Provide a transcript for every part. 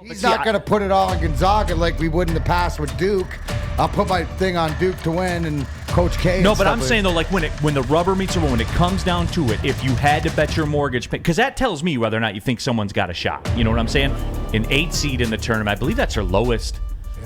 He's not going to put it all on Gonzaga like we would in the past with Duke. I'll put my thing on Duke to win and Coach K. No, but I'm saying, though, like when the rubber meets the road, when it comes down to it, if you had to bet your mortgage, because that tells me whether or not you think someone's got a shot. You know what I'm saying? An 8 seed in the tournament, I believe that's their lowest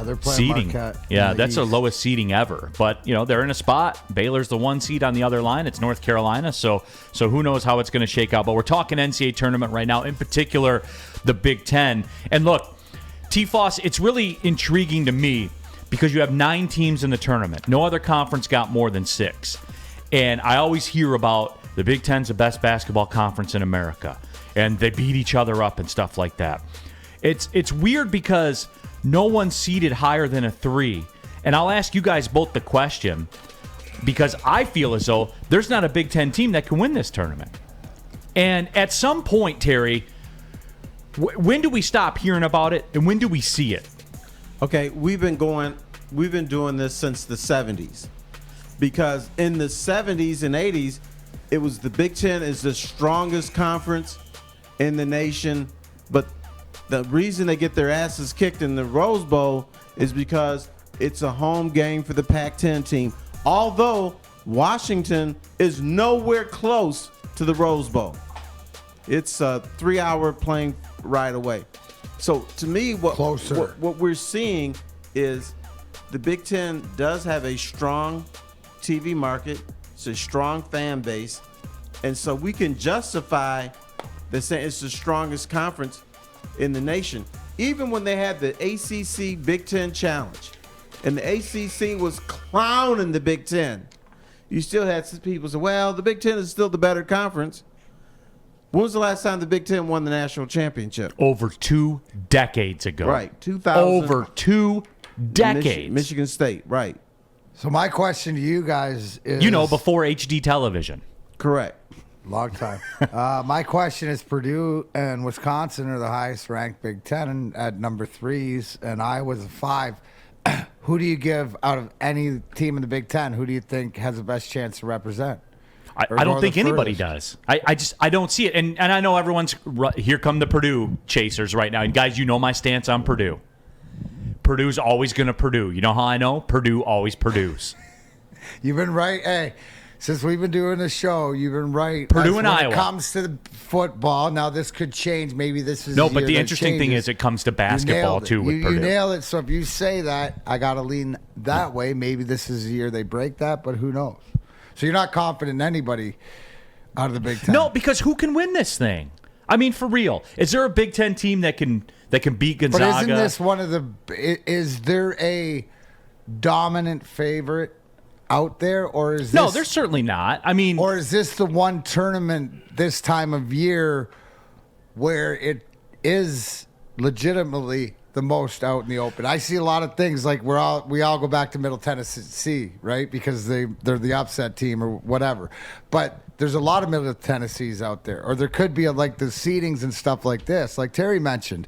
they're playing seeding. Marquette. Yeah, that's their lowest seeding ever. But, they're in a spot. Baylor's the 1 seed on the other line. It's North Carolina. So who knows how it's going to shake out. But we're talking NCAA tournament right now, in particular the Big Ten. And look, T-Foss, it's really intriguing to me because you have 9 teams in the tournament. No other conference got more than 6. And I always hear about the Big Ten's the best basketball conference in America. And they beat each other up and stuff like that. It's weird because no one's seeded higher than a 3. And I'll ask you guys both the question because I feel as though there's not a Big Ten team that can win this tournament. And at some point, Terry, when do we stop hearing about it and when do we see it? Okay, we've been doing this since the 70s. Because in the 70s and 80s, it was the Big Ten is the strongest conference in the nation, but the reason they get their asses kicked in the Rose Bowl is because it's a home game for the Pac-10 team. Although Washington is nowhere close to the Rose Bowl. It's a 3-hour plane ride away. So to me, what we're seeing is the Big Ten does have a strong TV market. It's a strong fan base. And so we can justify the saying it's the strongest conference in the nation. Even when they had the ACC Big Ten Challenge and the ACC was clowning the Big Ten, you still had some people say, well, the Big Ten is still the better conference. When was the last time the Big Ten won the national championship? Over 2 decades ago. Right, 2000. Over 2 decades. Michigan State, right. So my question to you guys is... before HD television. Correct. Long time. My question is Purdue and Wisconsin are the highest ranked Big Ten at number 3s, and Iowa's a 5. Who do you give out of any team in the Big Ten? Who do you think has the best chance to represent? I don't think anybody does. I don't see it. And I know everyone's here come the Purdue chasers right now. And guys, you know my stance on Purdue. Purdue's always going to Purdue. You know how I know? Purdue always Purdue's. You've been right. Hey, since we've been doing this show, you've been right. Purdue and Iowa. When it comes to the football, now this could change. Maybe this is no, but the interesting thing is it comes to basketball too with Purdue. You nail it. So if you say that, I got to lean that way. Maybe this is the year they break that, but who knows? So you're not confident in anybody out of the Big Ten? No, because who can win this thing? I mean, for real, is there a Big Ten team that can beat Gonzaga? But isn't this one of the? Is there a dominant favorite out there, or is this, no? There's certainly not. I mean, or is this the one tournament this time of year where it is legitimately the most out in the open? I see a lot of things like we all go back to Middle Tennessee, right? Because they're the upset team or whatever. But there's a lot of Middle Tennessees out there, or there could be like the seedings and stuff like this. Like Terry mentioned,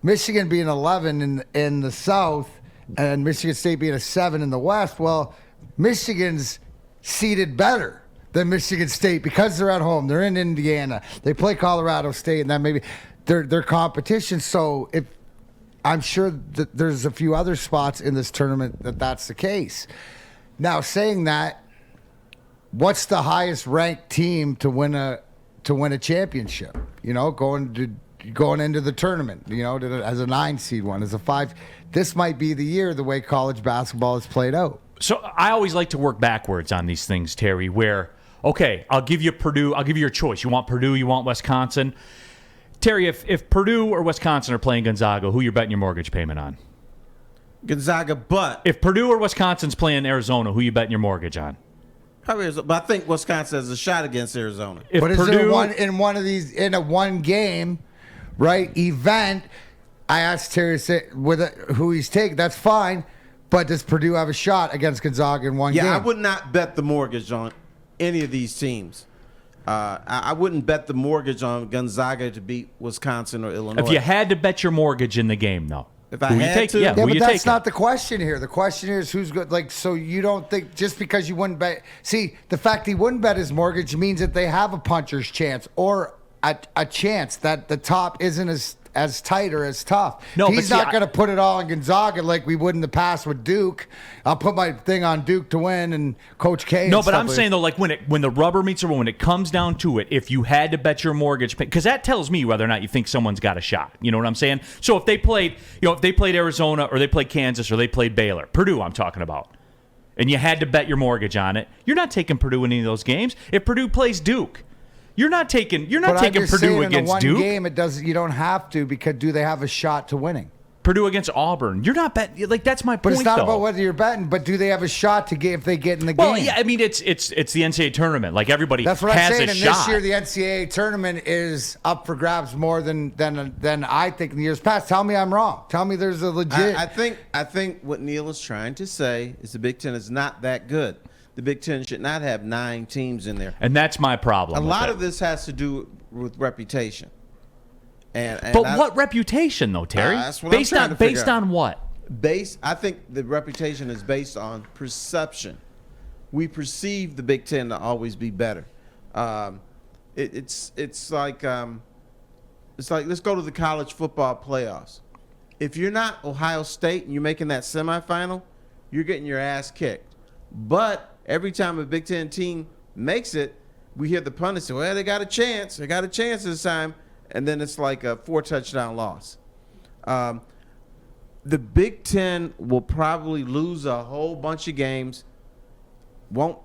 Michigan being 11 in the South and Michigan State being a 7 in the West. Well, Michigan's seeded better than Michigan State because they're at home. They're in Indiana. They play Colorado State, and then maybe their competition. So if I'm sure that there's a few other spots in this tournament that's the case. Now, saying that, what's the highest ranked team to win a championship? Going into the tournament. As a 9 seed one, as a 5. This might be the year the way college basketball is played out. So I always like to work backwards on these things, Terry. Where I'll give you Purdue. I'll give you your choice. You want Purdue? You want Wisconsin? Terry, if Purdue or Wisconsin are playing Gonzaga, who you betting your mortgage payment on? Gonzaga, but if Purdue or Wisconsin's playing Arizona, who you betting your mortgage on? Probably Arizona, but I think Wisconsin has a shot against Arizona. But is Purdue, in a one game, right, event? I asked Terry who he's taking. That's fine, but does Purdue have a shot against Gonzaga in one game? Yeah, I would not bet the mortgage on any of these teams. I wouldn't bet the mortgage on Gonzaga to beat Wisconsin or Illinois. If you had to bet your mortgage in the game, though. If I had to? Yeah, but that's not the question here. The question here is who's good. Like, so you don't think just because you wouldn't bet. See, the fact he wouldn't bet his mortgage means that they have a puncher's chance or a chance that the top isn't as tight or as tough. No, He's but see, not going to put it all on Gonzaga like we would in the past with Duke. I'll put my thing on Duke to win and Coach K. No, and but stuff I'm like saying though, like when the rubber meets the road, when it comes down to it, if you had to bet your mortgage, because that tells me whether or not you think someone's got a shot. You know what I'm saying? So if they played, if they played Arizona or they played Kansas or they played Baylor, Purdue, I'm talking about, and you had to bet your mortgage on it, you're not taking Purdue in any of those games. If Purdue plays Duke, you're not taking But I'm Purdue just saying against in the one Duke. game, it doesn't. You don't have to because do they have a shot to winning? Purdue against Auburn. You're not betting. Like that's my But point. it's not though. about whether you're betting, but do they have a shot to get if they get in the Well, game? yeah, I mean it's the NCAA tournament. Like everybody That's what I'm has saying. a And shot. this year, the NCAA tournament is up for grabs more than I think in the years past. Tell me I'm wrong. Tell me there's a legit. I think what Neil is trying to say is the Big Ten is not that good. The Big Ten should not have 9 teams in there. And that's my problem. A with lot it. of this has to do with reputation. And But what reputation though, Terry? That's what I'm based trying on to figure based out. on what? I think the reputation is based on perception. We perceive the Big Ten to always be better. It's like let's go to the college football playoffs. If you're not Ohio State and you're making that semifinal, you're getting your ass kicked. But every time a Big Ten team makes it, we hear the pundits say, well, they got a chance. They got a chance this time. And then it's like a 4-touchdown loss. The Big Ten will probably lose a whole bunch of games, won't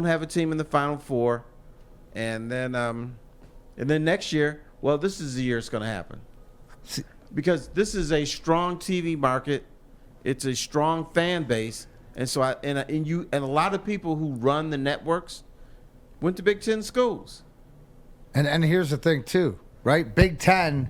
have a team in the Final Four, and then next year, well, this is the year it's going to happen. Because this is a strong TV market. It's a strong fan base. And so and a lot of people who run the networks went to Big Ten schools. And here's the thing too, right? Big Ten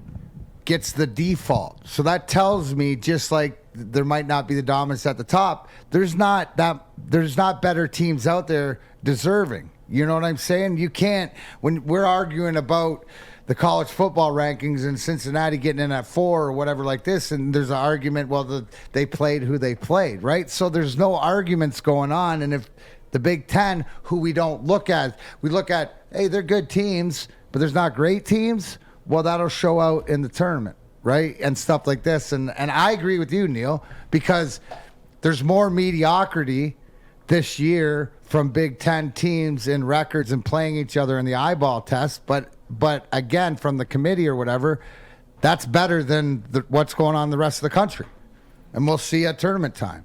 gets the default, so that tells me just like there might not be the dominance at the top. There's not better teams out there deserving. You know what I'm saying? You can't when we're arguing about the college football rankings and Cincinnati getting in at 4 or whatever like this, and there's an argument, well, they played who they played, right? So there's no arguments going on, and if the Big Ten, who we don't look at, we look at, hey, they're good teams, but there's not great teams, well, that'll show out in the tournament, right? And stuff like this. And I agree with you, Neil, because there's more mediocrity this year from Big Ten teams in records and playing each other in the eyeball test. But again, from the committee or whatever, that's better than what's going on in the rest of the country. And we'll see at tournament time.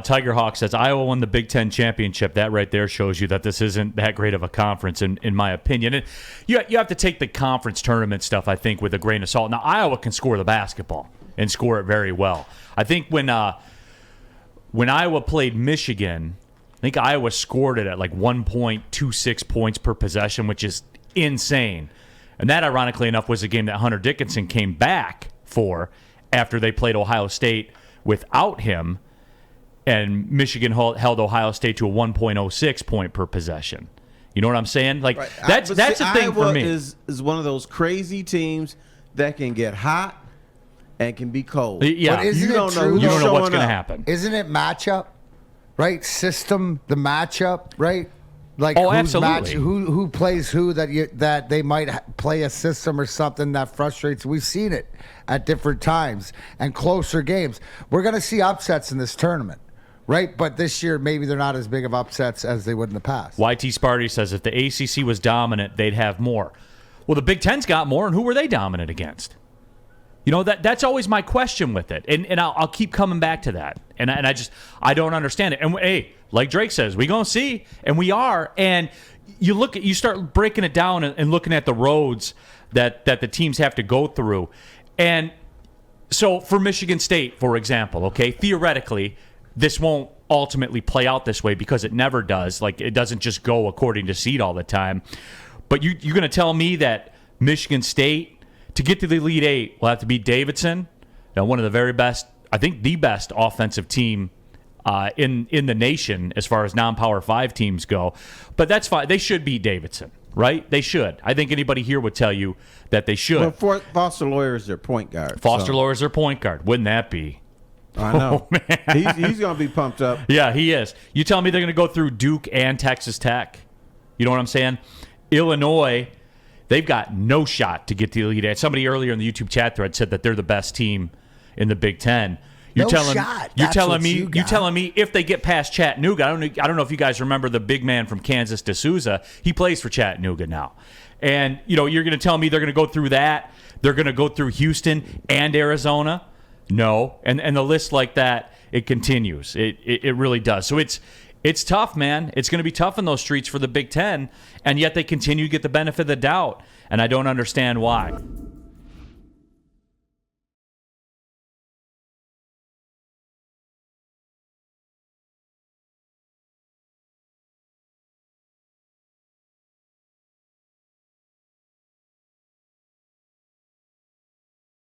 Tiger Hawk says Iowa won the Big Ten championship. That right there shows you that this isn't that great of a conference, in my opinion. And you have to take the conference tournament stuff, I think, with a grain of salt. Now, Iowa can score the basketball and score it very well. I think when Iowa played Michigan, I think Iowa scored it at like 1.26 points per possession, which is insane. And that, ironically enough, was a game that Hunter Dickinson came back for after they played Ohio State without him. And Michigan held Ohio State to a 1.06 point per possession. You know what I'm saying? Like Right. that's a thing Iowa for me. Is one of those crazy teams that can get hot and can be cold. Yeah, But isn't you it don't know true, who's you don't know what's showing going to up. happen. Isn't it matchup, right? System, the matchup, right? Like Oh, who's absolutely. who plays who that they might play a system or something that frustrates. We've seen it at different times and closer games. We're going to see upsets in this tournament, right? But this year maybe they're not as big of upsets as they would in the past. YT Sparty says if the ACC was dominant, they'd have more. Well, the Big Ten's got more, and who were they dominant against? You know, that's always my question with it, and I'll keep coming back to that, and I don't understand it. And hey, like Drake says, we gonna see, and we are. And you start breaking it down and looking at the roads that the teams have to go through, and so for Michigan State, for example, okay, theoretically, this won't ultimately play out this way because it never does. Like it doesn't just go according to seed all the time. But you're gonna tell me that Michigan State, to get to the Elite Eight, will have to beat Davidson, one of the very best, I think the best offensive team in the nation as far as non-Power 5 teams go. But that's fine. They should beat Davidson, right? They should. I think anybody here would tell you that they should. Well, Foster Loyer is their point guard. Foster so. Loyer is their point guard. Wouldn't that be? I know. Oh, man. He's going to be pumped up. Yeah, he is. You tell me they're going to go through Duke and Texas Tech. You know what I'm saying? Illinois they've got no shot to get to the Elite Eight. Somebody earlier in the YouTube chat thread said that they're the best team in the Big Ten. You're No telling shot. you're That's telling what me you you're got. telling me if they get past Chattanooga, I don't know if you guys remember the big man from Kansas, D'Souza. He plays for Chattanooga now, and you're going to tell me they're going to go through that. They're going to go through Houston and Arizona. No, and the list like that, it continues. It really does. So it's tough, man. It's going to be tough in those streets for the Big Ten, and yet they continue to get the benefit of the doubt, and I don't understand why.